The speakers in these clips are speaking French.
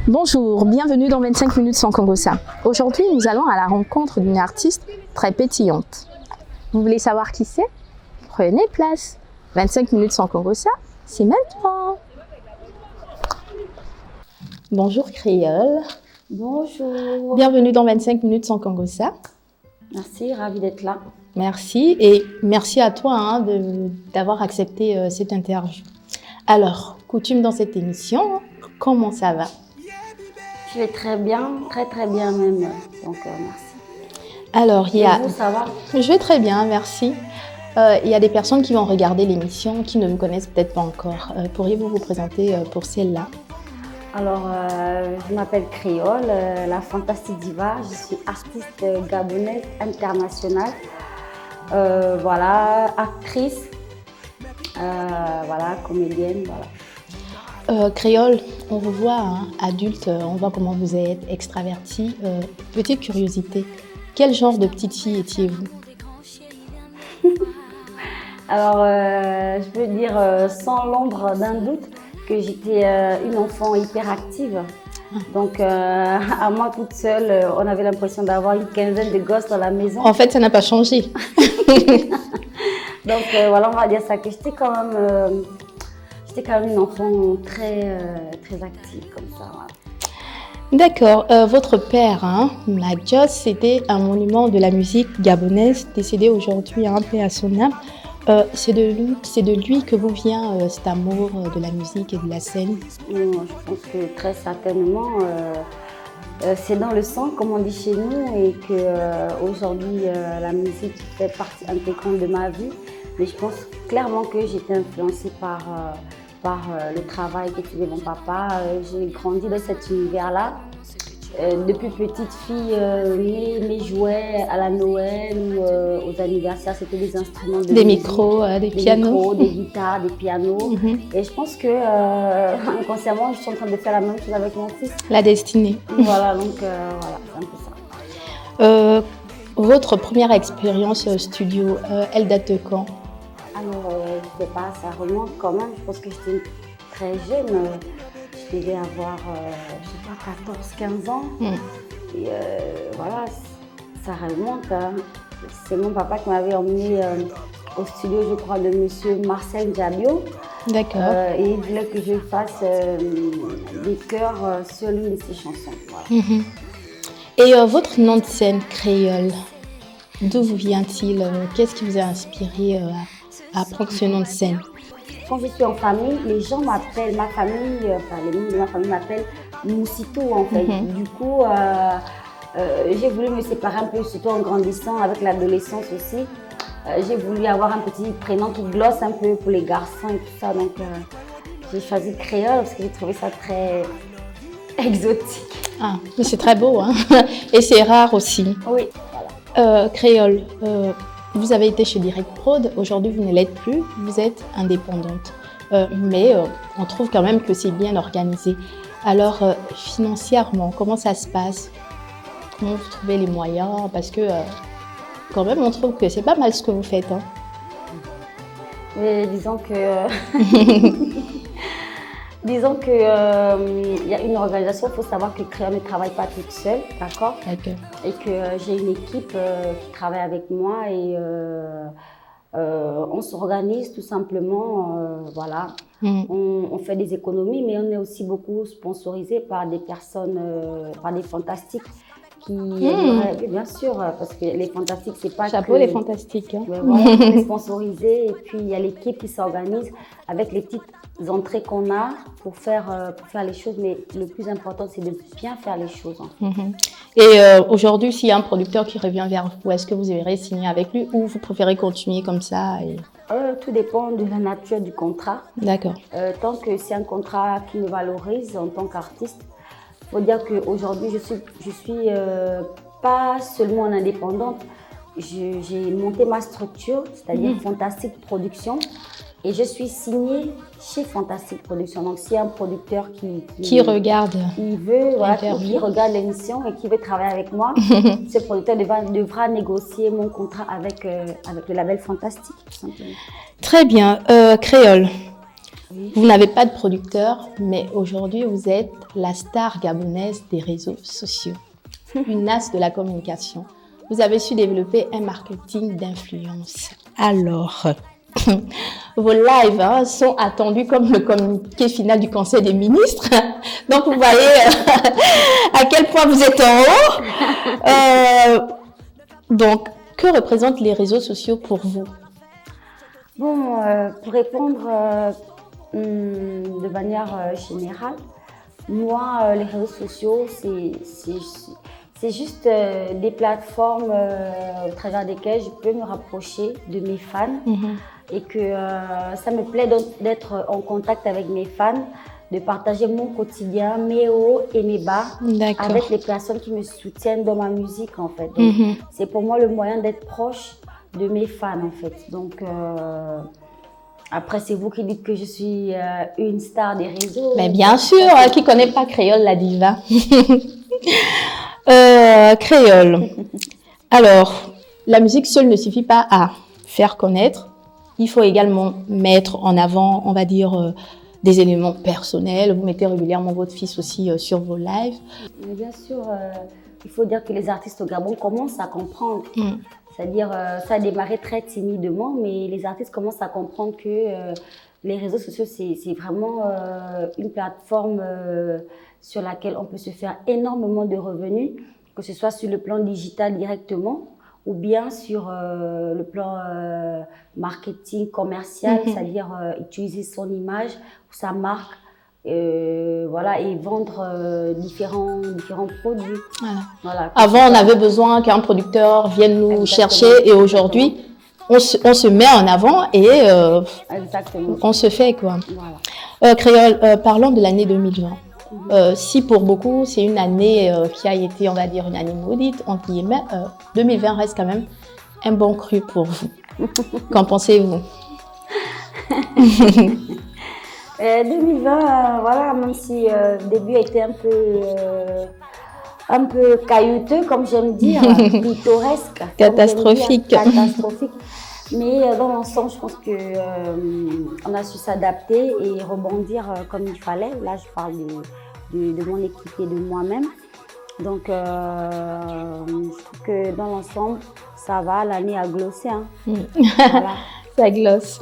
Bonjour, bienvenue dans 25 minutes sans Congossa. Aujourd'hui, nous allons à la rencontre d'une artiste très pétillante. Vous voulez savoir qui c'est? Prenez place. 25 minutes sans Congossa, c'est maintenant. Bonjour Créole. Bonjour. Bienvenue dans 25 minutes sans Congossa. Merci, ravie d'être là. Merci et merci à toi d'avoir accepté cette interview. Alors, coutume dans cette émission, comment ça va? Je vais très bien même. Donc merci. Alors, Et vous, ça va? Je vais très bien, merci. Il y a des personnes qui vont regarder l'émission qui ne vous connaissent peut-être pas encore. Pourriez-vous vous présenter pour celle-là? Alors, je m'appelle Créole, la Fantastique Diva. Je suis artiste gabonaise internationale. Voilà, actrice, voilà, comédienne, voilà. Créole, on vous voit adulte, on voit comment vous êtes, extravertie. Petite curiosité, quel genre de petite fille étiez-vous? Alors, je peux dire sans l'ombre d'un doute que j'étais une enfant hyperactive. Donc, à moi toute seule, on avait l'impression d'avoir une quinzaine de gosses dans la maison. En fait, ça n'a pas changé. Donc, voilà, on va dire ça, que j'étais quand même une enfant très active, comme ça. Voilà. D'accord. Votre père, Black Joss, c'était un monument de la musique gabonaise, décédé aujourd'hui, paix à son âme. C'est de lui que vous vient cet amour de la musique et de la scène? Je pense que très certainement, c'est dans le sang, comme on dit chez nous, et qu'aujourd'hui, la musique fait partie intégrante de ma vie. Mais je pense clairement que j'étais influencée par le travail que faisait mon papa. J'ai grandi dans cet univers-là. Depuis petite fille, mes jouets à la Noël ou aux anniversaires, c'était des instruments de des musique, micros, des pianos. Micros, des guitares, des pianos. Et je pense que inconsciemment, je suis en train de faire la même chose avec mon fils. La destinée. Voilà, donc voilà, c'est un peu ça. Votre première expérience studio, elle date de quand? Alors, je ne sais pas, ça remonte quand même. Je pense que j'étais très jeune. Je devais avoir, je sais pas, 14-15 ans. Et voilà, ça remonte. C'est mon papa qui m'avait emmené au studio, je crois, de monsieur Marcel Diabio. D'accord. Et il voulait que je fasse des chœurs sur l'une de ses chansons. Voilà. Et votre nom de scène, Créole, d'où vous vient-il? Qu'est-ce qui vous a inspiré à prendre ce nom de scène? Quand je suis en famille, les gens m'appellent, ma famille, les membres de ma famille m'appellent Moussito en fait. Du coup, j'ai voulu me séparer un peu, surtout en grandissant avec l'adolescence aussi. J'ai voulu avoir un petit prénom qui glosse un peu pour les garçons et tout ça. Donc, j'ai choisi Créole parce que j'ai trouvé ça très exotique. Ah, mais c'est très beau, et c'est rare aussi. Oui, voilà. Créole, vous avez été chez Direct Prod, aujourd'hui vous ne l'êtes plus, vous êtes indépendante. Mais on trouve quand même que c'est bien organisé. Alors, financièrement, comment ça se passe? Comment vous trouvez les moyens? Parce que quand même, on trouve que c'est pas mal ce que vous faites. Mais disons que il y a une organisation. Il faut savoir que Créole ne travaille pas toute seule, d'accord? Et que j'ai une équipe qui travaille avec moi et on s'organise tout simplement, voilà. On fait des économies, mais on est aussi beaucoup sponsorisé par des personnes, par des fantastiques bien sûr, parce que les fantastiques, c'est pas Chapeau que... les fantastiques. Mais voilà, on est sponsorisé et puis il y a l'équipe qui s'organise avec les petites entrées qu'on a pour faire les choses. Mais le plus important, c'est de bien faire les choses. Et aujourd'hui, s'il y a un producteur qui revient vers vous, est-ce que vous irez signer avec lui ou vous préférez continuer comme ça Tout dépend de la nature du contrat. D'accord. Tant que c'est un contrat qui me valorise en tant qu'artiste, il faut dire qu'aujourd'hui, je suis pas seulement indépendante. J'ai monté ma structure, c'est-à-dire Fantastique Production. Et je suis signée chez Fantastique Production. Donc, s'il y a un producteur qui regarde, qui regarde l'émission et qui veut travailler avec moi, ce producteur devra négocier mon contrat avec le label Fantastique, tout simplement. Très bien. Créole, Oui. Vous n'avez pas de producteur, mais aujourd'hui, vous êtes la star gabonaise des réseaux sociaux, une as de la communication. Vous avez su développer un marketing d'influence. Alors, vos lives sont attendus comme le communiqué final du Conseil des ministres. Donc, vous voyez à quel point vous êtes en haut. Donc, que représentent les réseaux sociaux pour vous? Bon, pour répondre de manière générale, moi, les réseaux sociaux, c'est juste des plateformes au travers desquelles je peux me rapprocher de mes fans et que ça me plaît d'être en contact avec mes fans, de partager mon quotidien, mes hauts et mes bas avec les personnes qui me soutiennent dans ma musique en fait. Donc, c'est pour moi le moyen d'être proche de mes fans en fait. Donc après c'est vous qui dites que je suis une star des réseaux. Mais bien sûr, qui connaît pas Créole la diva. Créole. Alors, la musique seule ne suffit pas à faire connaître. Il faut également mettre en avant, on va dire, des éléments personnels. Vous mettez régulièrement votre fils aussi sur vos lives. Mais bien sûr, il faut dire que les artistes au Gabon commencent à comprendre. C'est-à-dire, ça a démarré très timidement, mais les artistes commencent à comprendre que les réseaux sociaux, c'est vraiment une plateforme sur laquelle on peut se faire énormément de revenus, que ce soit sur le plan digital directement ou bien sur le plan marketing commercial, c'est-à-dire utiliser son image ou sa marque voilà, et vendre différents produits. Voilà, avant, on avait besoin qu'un producteur vienne nous chercher et aujourd'hui, on se met en avant et on se fait quoi. Voilà. Créole, parlons de l'année 2020. Si pour beaucoup, c'est une année qui a été, on va dire, une année maudite, entre guillemets, 2020 reste quand même un bon cru pour vous. Qu'en pensez-vous? 2020, voilà, même si le début a été un peu caillouteux, comme j'aime dire, pittoresque. Catastrophique. Catastrophique. Mais dans l'ensemble, je pense qu'on a su s'adapter et rebondir comme il fallait. Là, je parle de mon équipe et de moi-même. Donc, je trouve que dans l'ensemble, ça va, l'année a glossé. Hein. Voilà. Ça glosse.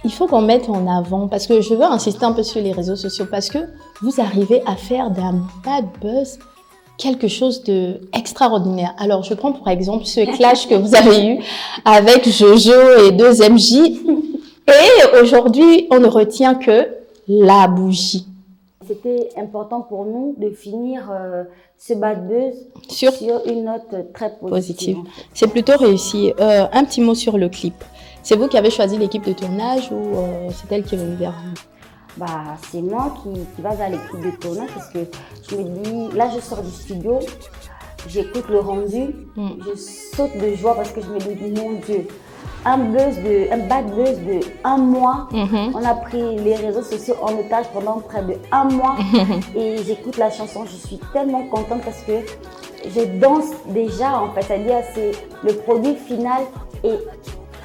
Il faut qu'on mette en avant, parce que je veux insister un peu sur les réseaux sociaux, parce que vous arrivez à faire d'un bad buzz quelque chose d'extraordinaire. Alors, je prends pour exemple ce clash que vous avez eu avec Jojo et 2MJ. Et aujourd'hui, on ne retient que la bougie. C'était important pour nous de finir ce bad buzz sur une note très positive. C'est plutôt réussi. Un petit mot sur le clip. C'est vous qui avez choisi l'équipe de tournage ou c'est elle qui est venue vers vous? C'est moi qui va vers l'équipe de tournage parce que je me dis, là je sors du studio, j'écoute le rendu, je saute de joie parce que je me dis, mon Dieu, un bad buzz de 1 mois, on a pris les réseaux sociaux en otage pendant près de 1 mois et j'écoute la chanson, je suis tellement contente parce que je danse déjà en fait, c'est-à-dire c'est le produit final est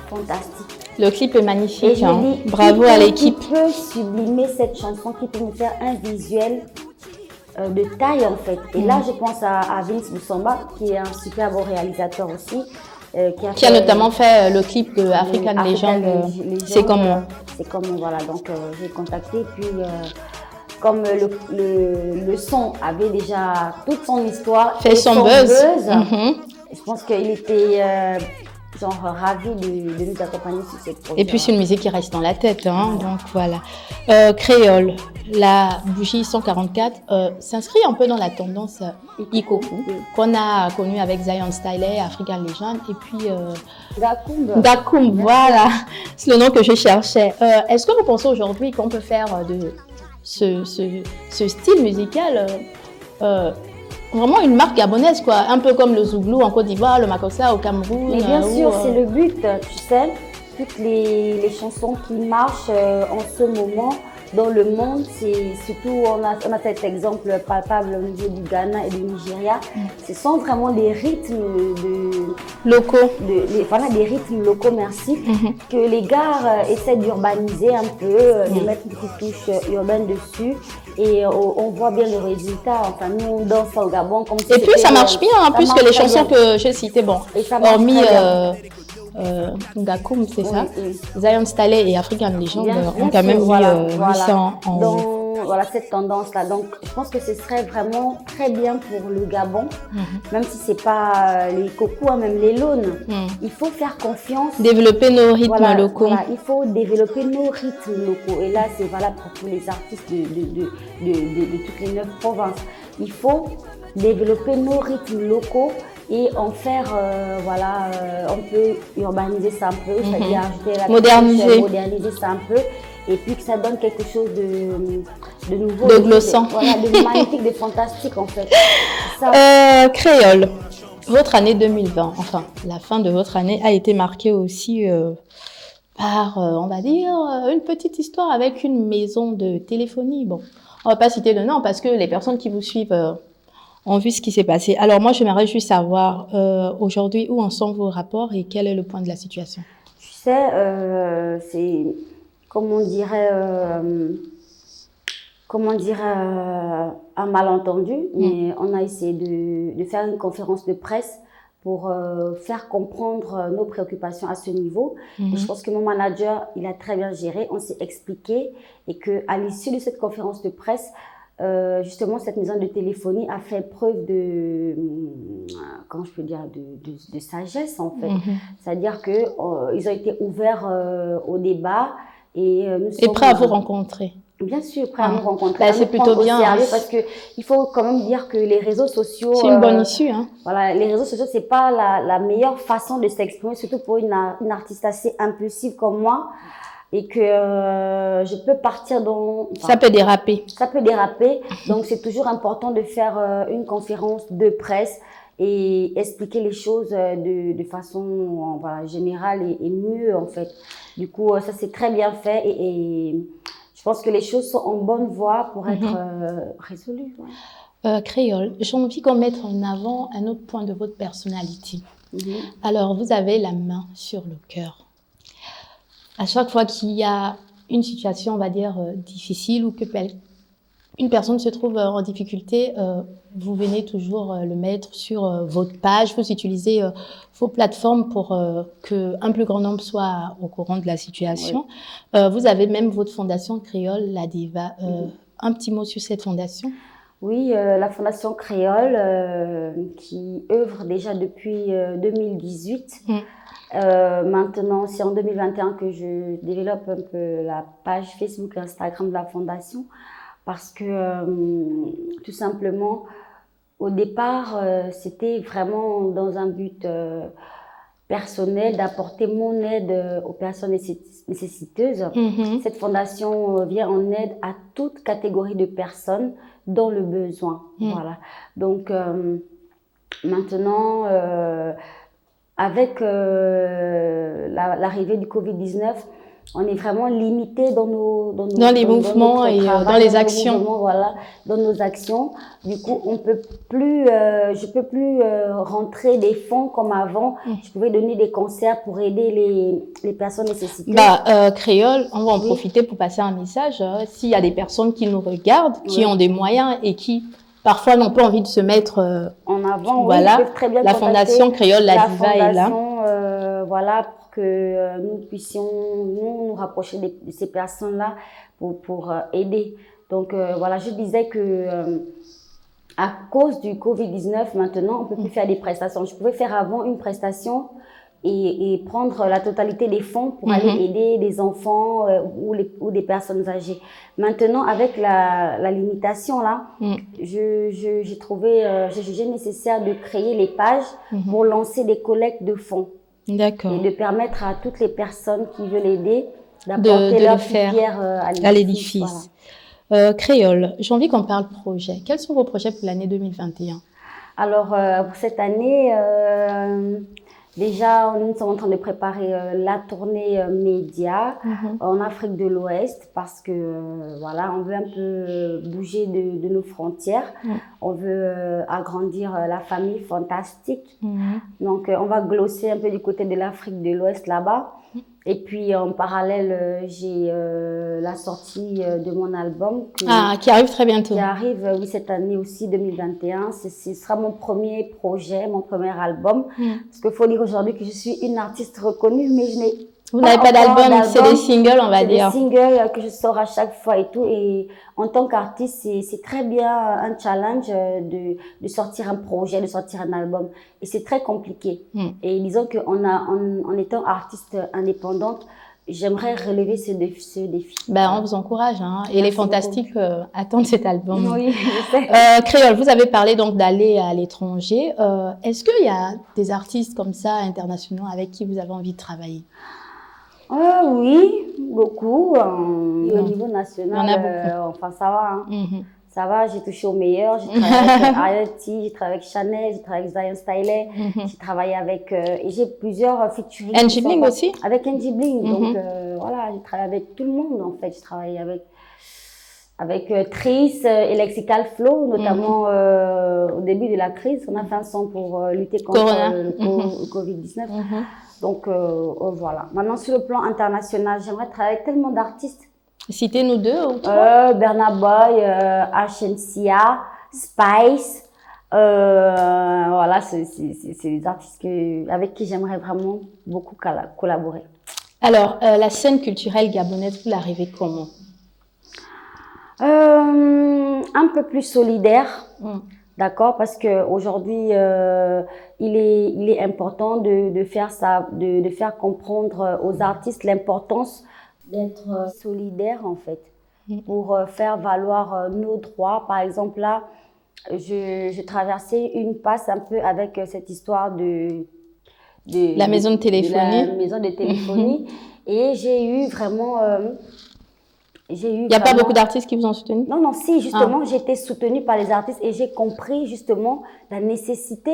fantastique. Le clip est magnifique, et je me dis, bravo à l'équipe. Qui peut sublimer cette chanson, qui peut nous faire un visuel de taille en fait. Et là, je pense à Vince Moussamba, qui est un super beau réalisateur aussi. Qui a notamment fait le clip de African Legend. C'est comment? C'est comment, voilà. Donc, j'ai contacté, puis comme le son avait déjà toute son histoire, fait son buzz. Je pense qu'il était ravi de nous accompagner sur cette projet. Et puis c'est une musique qui reste dans la tête, hein, donc voilà. Créole, la bougie 144 s'inscrit un peu dans la tendance Ikoku qu'on a connue avec Zion Styley, African Legend et puis Gakoum, voilà, c'est le nom que je cherchais. Est-ce que vous pensez aujourd'hui qu'on peut faire de ce style musical vraiment une marque gabonaise, quoi, un peu comme le Zouglou en Côte d'Ivoire, le Makossa au Cameroun. Mais bien sûr, c'est le but, tu sais, toutes les chansons qui marchent en ce moment, dans le monde, c'est surtout, on a cet exemple palpable au niveau du Ghana et du Nigeria. Ce sont vraiment des rythmes locaux. Voilà, des rythmes locaux, merci, que les gars essaient d'urbaniser un peu, de mettre une petite touche urbaine dessus. Et on voit bien le résultat. Enfin, nous, on danse au Gabon comme si Et puis, ça marche bien, hein, plus que les chansons que j'ai citées. Bon, hormis Ngakoum, c'est ça. Oui. Zion Staley et African Legend ont quand même mis 800 en haut. Voilà cette tendance-là. Donc, je pense que ce serait vraiment très bien pour le Gabon, même si c'est pas les cocos, hein, même les launes. Il faut faire confiance. Développer nos rythmes locaux. Voilà, il faut développer nos rythmes locaux. Et là, c'est valable pour tous les artistes de toutes les 9 provinces. Il faut développer nos rythmes locaux et en faire, on peut urbaniser ça un peu, c'est-à-dire ajouter la moderniser ça un peu. Et puis que ça donne quelque chose de nouveau. De glossant. De magnifique, de fantastique en fait. Créole, votre année 2020, enfin la fin de votre année a été marquée aussi par, on va dire, une petite histoire avec une maison de téléphonie. Bon, on va pas citer le nom parce que les personnes qui vous suivent ont vu ce qui s'est passé. Alors moi, j'aimerais juste savoir aujourd'hui où en sont vos rapports et quel est le point de la situation. Tu sais, c'est... Comment dirais un malentendu, mais on a essayé de faire une conférence de presse pour faire comprendre nos préoccupations à ce niveau. Et je pense que mon manager, il a très bien géré, on s'est expliqué et qu'à l'issue de cette conférence de presse, justement, cette maison de téléphonie a fait preuve de, comment je peux dire, de sagesse en fait. C'est-à-dire qu'ils ont été ouverts au débat. Et prêt à vous rencontrer. Bien sûr, prêt à nous rencontrer. C'est plutôt bien. Parce que il faut quand même dire que les réseaux sociaux. C'est une bonne issue, hein. Voilà, les réseaux sociaux, c'est pas la meilleure façon de s'exprimer, surtout pour une artiste assez impulsive comme moi. Et que je peux partir dans... ça peut déraper. Ça peut déraper. Donc, c'est toujours important de faire une conférence de presse et expliquer les choses de façon générale et mieux, en fait. Du coup, ça c'est très bien fait et je pense que les choses sont en bonne voie pour être résolues. Ouais. Créole, j'ai envie qu'on mette en avant un autre point de votre personnalité. Alors, vous avez la main sur le cœur. À chaque fois qu'il y a une situation, on va dire, difficile ou que une personne se trouve en difficulté, vous venez toujours le mettre sur votre page, vous utilisez vos plateformes pour qu'un plus grand nombre soit au courant de la situation. Vous avez même votre fondation Créole, la Diva. Un petit mot sur cette fondation? Oui, la Fondation Créole qui œuvre déjà depuis 2018. Maintenant, c'est en 2021 que je développe un peu la page Facebook et Instagram de la Fondation. Parce que tout simplement, au départ, c'était vraiment dans un but personnel d'apporter mon aide aux personnes nécessiteuses. Cette fondation vient en aide à toute catégorie de personnes dans le besoin. Voilà. Donc maintenant, avec l'arrivée du Covid-19, on est vraiment limité dans les mouvements et dans les actions. Dans nos actions. Du coup, on peut plus, je peux plus rentrer des fonds comme avant. Je pouvais donner des concerts pour aider les personnes nécessiteuses. Créole, on va en profiter pour passer un message. S'il y a des personnes qui nous regardent, qui ont des moyens et qui parfois n'ont pas envie de se mettre en avant, voilà, ils peuvent très bien la Fondation Créole, la Diva est là. Pour que nous puissions nous rapprocher de ces personnes-là pour aider. Donc je disais que à cause du Covid-19, maintenant, on peut plus faire des prestations. Je pouvais faire avant une prestation et prendre la totalité des fonds pour aller aider des enfants ou des personnes âgées. Maintenant, avec la limitation là, j'ai jugé nécessaire de créer les pages pour lancer des collectes de fonds. D'accord. Et de permettre à toutes les personnes qui veulent aider d'apporter leur pierre à l'édifice. Voilà. Créole, j'ai envie qu'on parle projet. Quels sont vos projets pour l'année 2021? Alors, pour cette année, Déjà, nous sommes en train de préparer la tournée média en Afrique de l'Ouest parce que voilà, on veut un peu bouger de nos frontières. On veut agrandir la famille fantastique. Donc, on va glosser un peu du côté de l'Afrique de l'Ouest là-bas. Et puis, en parallèle, j'ai la sortie de mon album. Qui arrive très bientôt. Qui arrive, oui, cette année aussi, 2021. Ce sera mon premier projet, mon premier album. Parce qu'il faut dire aujourd'hui que je suis une artiste reconnue, mais je n'ai Vous n'avez pas d'album, c'est des singles, on va dire. C'est des singles que je sors à chaque fois et tout. Et en tant qu'artiste, c'est très bien un challenge de sortir un projet, de sortir un album. Et c'est très compliqué. Et disons en étant artiste indépendante, j'aimerais relever ce défi. On vous encourage, hein. Et les Fantastiques attendent cet album. Oui, je sais. Créole, vous avez parlé donc d'aller à l'étranger. Est-ce qu'il y a des artistes comme ça, internationaux, avec qui vous avez envie de travailler? Oui, beaucoup. Au niveau national, il y en a beaucoup. Enfin, ça va. Hein. Ça va, j'ai touché au meilleur. J'ai travaillé avec Arietti, j'ai travaillé avec Chanel, j'ai travaillé avec Zion Stylet, j'ai travaillé avec... et j'ai plusieurs featuring. NG Bling aussi? Avec NG Bling. Donc, voilà, j'ai travaillé avec tout le monde, en fait. J'ai travaillé avec Triss et Lexical Flow, notamment au début de la crise. On a fait un son pour lutter contre le Covid-19. Donc, voilà. Maintenant, sur le plan international, j'aimerais travailler avec tellement d'artistes. Citez-nous deux ou trois. Burna Boy, Ashensia, Spice. Voilà, c'est des artistes avec qui j'aimerais vraiment beaucoup collaborer. Alors, la scène culturelle gabonaise, vous l'arrivez comment? Un peu plus solidaire. D'accord, parce que aujourd'hui, il est important de faire ça, de faire comprendre aux artistes l'importance d'être solidaire en fait, pour faire valoir nos droits. Par exemple là, je traversais une passe un peu avec cette histoire de la maison de téléphonie. De la maison de téléphonie, et j'ai eu vraiment il n'y a pas beaucoup d'artistes qui vous ont soutenu? Non, si, justement, j'ai été soutenue par les artistes et j'ai compris justement la nécessité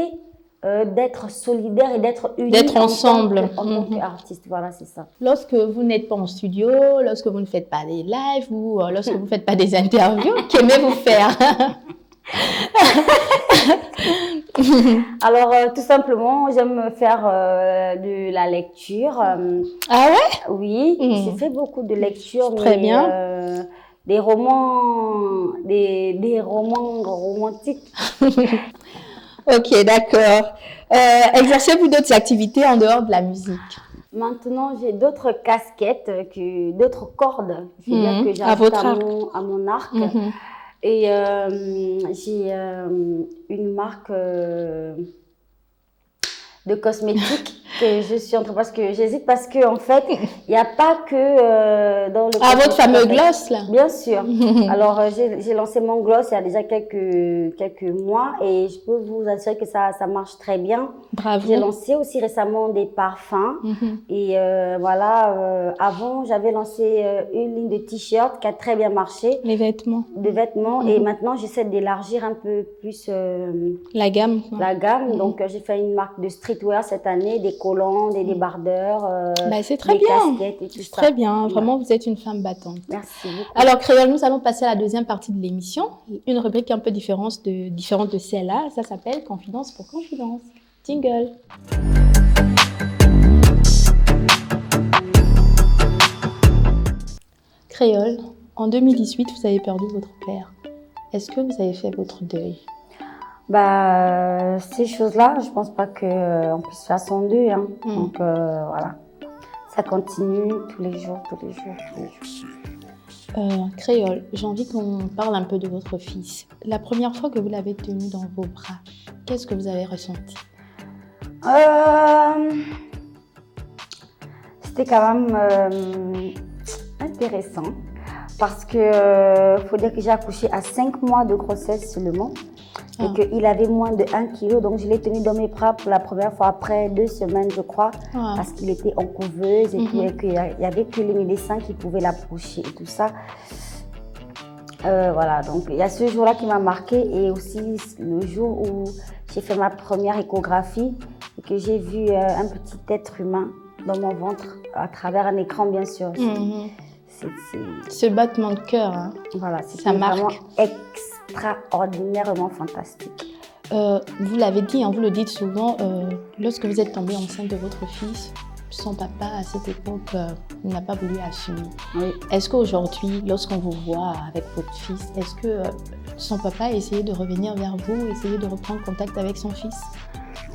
d'être solidaire et d'être unis. D'être ensemble. En tant qu'artiste, voilà, c'est ça. Lorsque vous n'êtes pas en studio, lorsque vous ne faites pas des lives ou lorsque vous ne faites pas des interviews, qu'aimez-vous faire? Alors, tout simplement, j'aime faire de la lecture. Ah ouais? Oui, j'ai fait beaucoup de lectures. Très bien. Des romans romantiques. Ok, d'accord. Exercez-vous d'autres activités en dehors de la musique? Maintenant, j'ai d'autres casquettes, d'autres cordes, je veux dire, que j'ajoute à mon arc. Et j'ai une marque de cosmétiques que je suis en train, parce que j'hésite, parce que en fait il n'y a pas que dans le votre fameux gloss là. Bien sûr. Alors j'ai lancé mon gloss il y a déjà quelques mois et je peux vous assurer que ça marche très bien. Bravo. J'ai lancé aussi récemment des parfums et voilà, avant j'avais lancé une ligne de t-shirts qui a très bien marché. Les vêtements. Des vêtements et maintenant j'essaie d'élargir un peu plus la gamme. La gamme. Donc j'ai fait une marque de streetwear cette année, des collants, des débardeurs, c'est très des bien. casquettes et tout ça. Très bien, vraiment vous êtes une femme battante. Merci beaucoup. Alors Créole, nous allons passer à la deuxième partie de l'émission, une rubrique un peu différente de celle-là, ça s'appelle Confidence pour Confidence. Jingle. Créole, en 2018, vous avez perdu votre père. Est-ce que vous avez fait votre deuil? Ces choses-là, je pense pas qu'on puisse faire son deuil. Hein. Donc voilà, ça continue tous les jours. Créole, j'ai envie qu'on parle un peu de votre fils. La première fois que vous l'avez tenu dans vos bras, qu'est-ce que vous avez ressenti? C'était quand même intéressant parce que faut dire que j'ai accouché à 5 mois de grossesse seulement. Et qu'il avait moins de 1 kg, donc je l'ai tenu dans mes bras pour la première fois après 2 semaines, je crois, parce qu'il était en couveuse et qu'il n'y avait que les médecins qui pouvaient l'approcher et tout ça. Voilà, donc il y a ce jour-là qui m'a marqué et aussi le jour où j'ai fait ma première échographie. c'est que j'ai vu un petit être humain dans mon ventre, à travers un écran, bien sûr. Ce battement de cœur, hein. Voilà, ça marque. Vraiment extraordinairement fantastique. Vous l'avez dit, hein, vous le dites souvent, lorsque vous êtes tombée enceinte de votre fils, son papa, à cette époque, n'a pas voulu assumer. Oui. Est-ce qu'aujourd'hui, lorsqu'on vous voit avec votre fils, est-ce que son papa a essayé de revenir vers vous, essayé de reprendre contact avec son fils?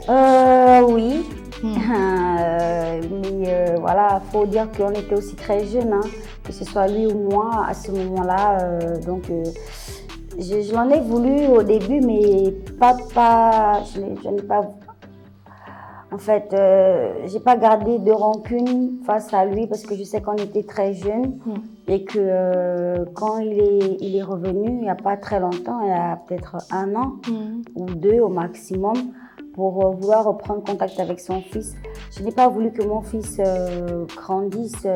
Oui. Mais voilà, il faut dire qu'on était aussi très jeunes, hein, que ce soit lui ou moi à ce moment-là. Donc, je l'en ai voulu au début, mais je n'ai pas. En fait, j'ai pas gardé de rancune face à lui parce que je sais qu'on était très jeunes et que quand il est revenu, il n'y a pas très longtemps, il y a peut-être 1 an ou 2 au maximum, pour vouloir reprendre contact avec son fils. Je n'ai pas voulu que mon fils grandisse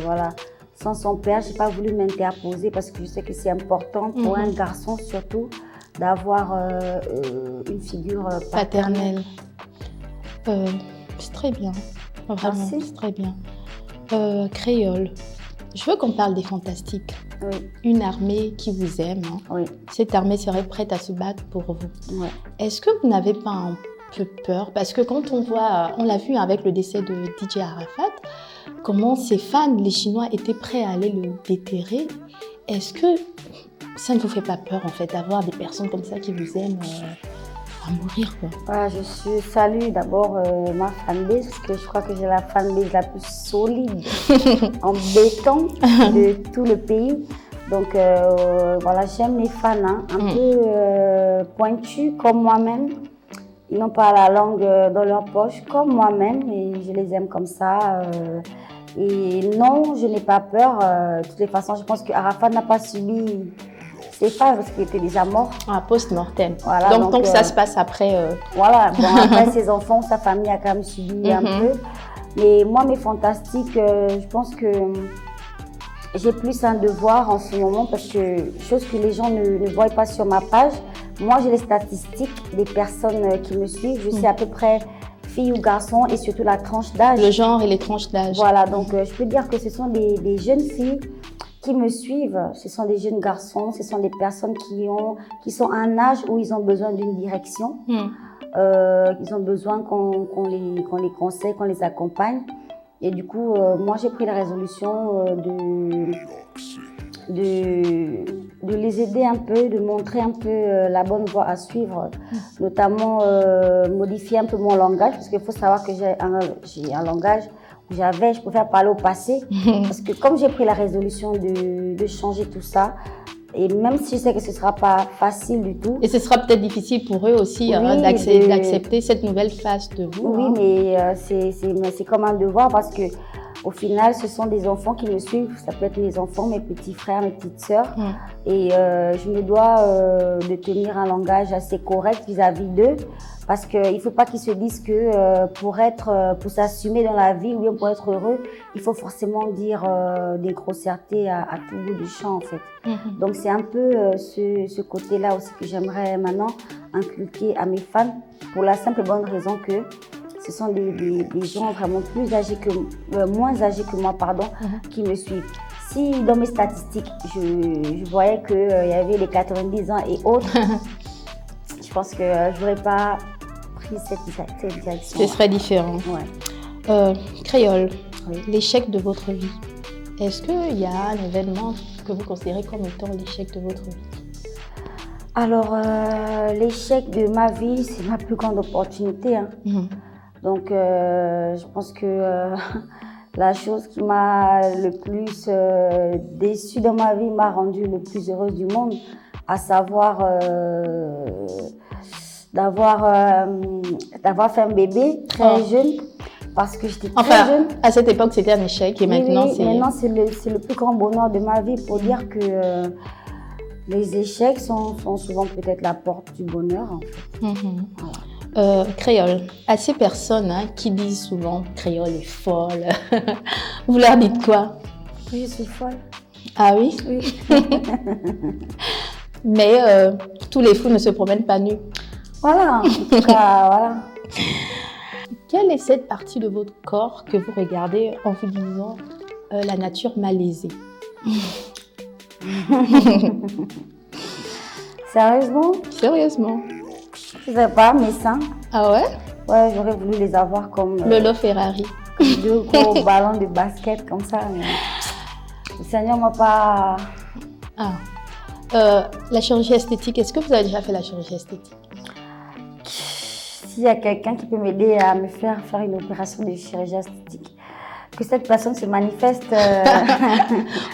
voilà, sans son père. Je n'ai pas voulu m'interposer parce que je sais que c'est important pour un garçon surtout d'avoir une figure paternelle. C'est très bien, vraiment, Merci. c'est très bien. Créole, je veux qu'on parle des fantastiques. Oui. Une armée qui vous aime, hein. Oui. Cette armée serait prête à se battre pour vous. Ouais. Est-ce que vous n'avez pas un peu peur? Parce que quand on voit, on l'a vu avec le décès de DJ Arafat, comment ses fans, les Chinois, étaient prêts à aller le déterrer. Est-ce que ça ne vous fait pas peur, en fait, d'avoir des personnes comme ça qui vous aiment à mourir, quoi? Voilà, je salue d'abord ma fanbase parce que je crois que j'ai la fanbase la plus solide en béton de tout le pays. Donc voilà, j'aime les fans, hein, un peu pointus comme moi-même. Ils n'ont pas la langue dans leur poche comme moi-même et je les aime comme ça. Et non, je n'ai pas peur. De toutes les façons, je pense qu'Arafat n'a pas subi ses fans parce qu'il était déjà mort. Ah, post-mortem. Voilà, donc ça se passe après. Voilà, bon, après ses enfants, sa famille a quand même subi un peu. Mais moi, mes fantastiques, je pense que j'ai plus un devoir en ce moment parce que, chose que les gens ne voient pas sur ma page, moi j'ai les statistiques des personnes qui me suivent. Je sais à peu près filles ou garçons et surtout la tranche d'âge. Le genre et les tranches d'âge. Voilà, donc je peux dire que ce sont des jeunes filles qui me suivent. Ce sont des jeunes garçons, ce sont des personnes qui sont à un âge où ils ont besoin d'une direction. Ils ont besoin qu'on les conseille, qu'on les accompagne. Et du coup, moi j'ai pris la résolution de les aider un peu, de montrer un peu la bonne voie à suivre, notamment modifier un peu mon langage, parce qu'il faut savoir que j'ai un langage où je préfère parler au passé, parce que comme j'ai pris la résolution de changer tout ça, et même si je sais que ce ne sera pas facile du tout. Et ce sera peut-être difficile pour eux aussi d'accepter cette nouvelle face de vous. Oui, mais c'est comme un devoir parce que au final, ce sont des enfants qui me suivent. Ça peut être mes enfants, mes petits frères, mes petites sœurs. Et je me dois de tenir un langage assez correct vis-à-vis d'eux. Parce qu'il ne faut pas qu'ils se disent que pour s'assumer dans la vie ou bien pour être heureux, il faut forcément dire des grossièretés à tout bout du champ en fait. Donc c'est un peu ce côté-là aussi que j'aimerais maintenant inculquer à mes fans pour la simple et bonne raison que ce sont des gens vraiment moins âgés que moi, qui me suivent. Si dans mes statistiques, je voyais qu'il y avait les 90 ans et autres, je pense que je n'aurais pas pris cette direction. Ce serait différent. Ouais. Créole, oui. L'échec de votre vie. Est-ce qu'il y a un événement que vous considérez comme étant l'échec de votre vie? Alors, l'échec de ma vie, c'est ma plus grande opportunité. Hein. Donc, je pense que la chose qui m'a le plus déçue dans ma vie m'a rendue le plus heureuse du monde, à savoir d'avoir fait un bébé très jeune, parce que j'étais très jeune. À cette époque, c'était un échec et maintenant, c'est le plus grand bonheur de ma vie pour dire que les échecs sont souvent peut-être la porte du bonheur. En fait. Voilà. Créole, à ces personnes qui disent souvent Créole est folle, vous leur dites quoi? Je suis folle. Ah oui? Oui. Mais tous les fous ne se promènent pas nus. Voilà, en tout cas, voilà. quelle est cette partie de votre corps que vous regardez en vous disant la nature m'a lésée? Sérieusement? Sérieusement? Je sais pas, mes seins. Ah ouais? Ouais, j'aurais voulu les avoir comme Lolo Ferrari. deux gros ballons de basket comme ça. Mais le Seigneur m'a pas... Ah. La chirurgie esthétique, est-ce que vous avez déjà fait la chirurgie esthétique? S'il y a quelqu'un qui peut m'aider à me faire une opération de chirurgie esthétique, que cette personne se manifeste.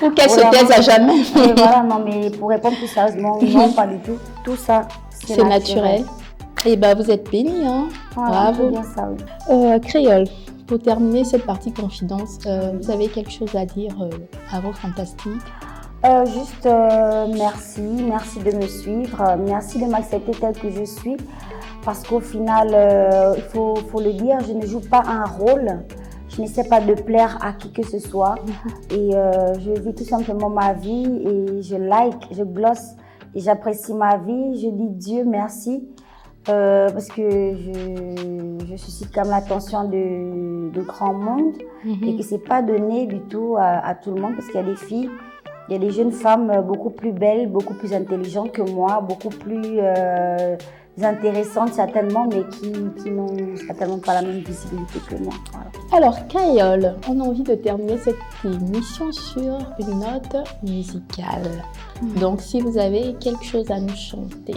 Ou qu'elle se taise à jamais. Et voilà, non, mais pour répondre plus sérieusement, non, pas du tout. Tout ça, c'est naturel. Et ben, vous êtes bénie, hein. Voilà, bravo. Bien ça, oui. Créole, pour terminer cette partie confidence, vous avez quelque chose à dire à vos fantastiques? Juste merci de me suivre, merci de m'accepter telle que je suis, parce qu'au final, il faut le dire, je ne joue pas un rôle, je n'essaie pas de plaire à qui que ce soit, et je vis tout simplement ma vie, et je glosse, et j'apprécie ma vie, je dis Dieu merci, parce que je suscite comme l'attention de grand monde, et que c'est pas donné du tout à tout le monde, parce qu'il y a des filles, il y a des jeunes femmes beaucoup plus belles, beaucoup plus intelligentes que moi, beaucoup plus intéressantes certainement, mais qui n'ont certainement pas la même visibilité que moi. Voilà. Alors, Créole, on a envie de terminer cette émission sur une note musicale. Donc, si vous avez quelque chose à nous chanter.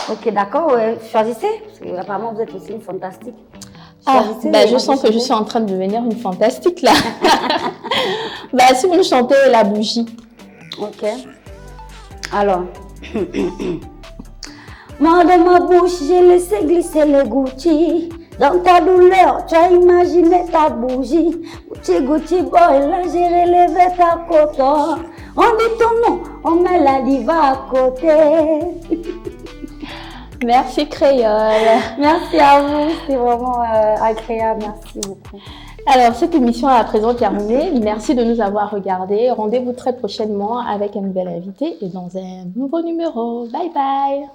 Ok, d'accord, choisissez, parce que apparemment vous êtes aussi une fantastique. Je sens que je suis en train de devenir une fantastique là. Si vous nous chantez la bougie. Ok. Alors. Moi dans ma bouche, j'ai laissé glisser le Gucci. Dans ta douleur, tu as imaginé ta bougie. Gucci, Gucci boy, là j'ai relevé ta coton. On dit ton nom, on met la diva à côté. Merci Créole. Merci à vous, c'était vraiment agréable, merci beaucoup. Alors, cette émission est à présent terminée. Merci de nous avoir regardés. Rendez-vous très prochainement avec un nouvel invité et dans un nouveau numéro. Bye bye.